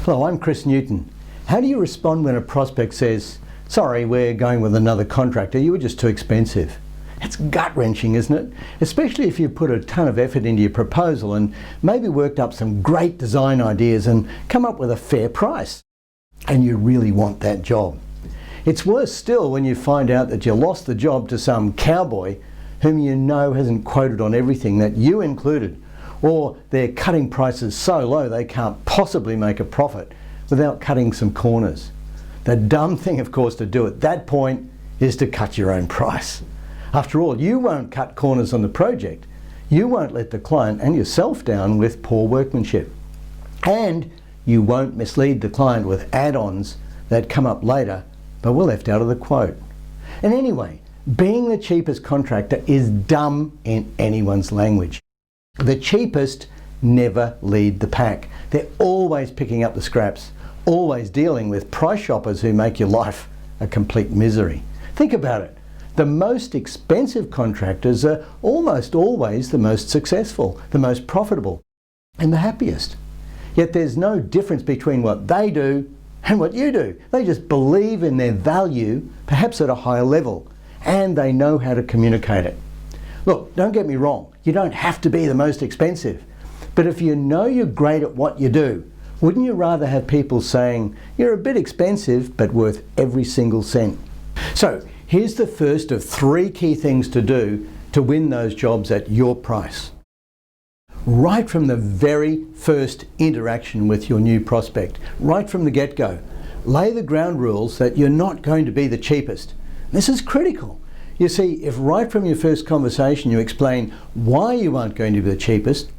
Hello, I'm Chris Newton. How do you respond when a prospect says, "Sorry, we're going with another contractor, you were just too expensive"? It's gut-wrenching, isn't it? Especially if you've put a ton of effort into your proposal and maybe worked up some great design ideas and come up with a fair price. And you really want that job. It's worse still when you find out that you lost the job to some cowboy whom you know hasn't quoted on everything that you included, or they're cutting prices so low they can't possibly make a profit without cutting some corners. The dumb thing, of course, to do at that point is to cut your own price. After all, you won't cut corners on the project. You won't let the client and yourself down with poor workmanship. And you won't mislead the client with add-ons that come up later but were left out of the quote. And anyway, being the cheapest contractor is dumb in anyone's language. The cheapest never lead the pack. They're always picking up the scraps, always dealing with price shoppers who make your life a complete misery. Think about it. The most expensive contractors are almost always the most successful, the most profitable, and the happiest. Yet there's no difference between what they do and what you do. They just believe in their value, perhaps at a higher level, and they know how to communicate it. Look, don't get me wrong, you don't have to be the most expensive. But if you know you're great at what you do, wouldn't you rather have people saying, "You're a bit expensive, but worth every single cent"? So here's the first of 3 key things to do to win those jobs at your price. Right from the very first interaction with your new prospect, right from the get-go, lay the ground rules that you're not going to be the cheapest. This is critical. You see, if right from your first conversation you explain why you aren't going to be the cheapest,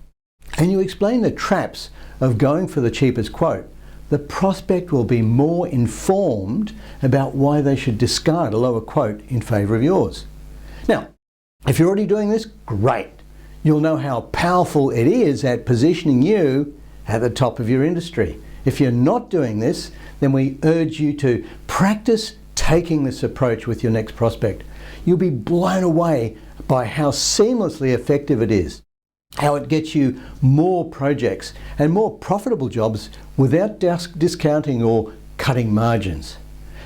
and you explain the traps of going for the cheapest quote, the prospect will be more informed about why they should discard a lower quote in favour of yours. Now, if you're already doing this, great. You'll know how powerful it is at positioning you at the top of your industry. If you're not doing this, then we urge you to practice taking this approach with your next prospect. You'll be blown away by how seamlessly effective it is, how it gets you more projects and more profitable jobs without discounting or cutting margins.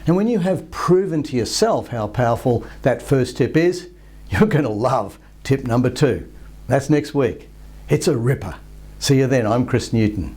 And when you have proven to yourself how powerful that first tip is, you're going to love tip number 2. That's next week. It's a ripper. See you then. I'm Chris Newton.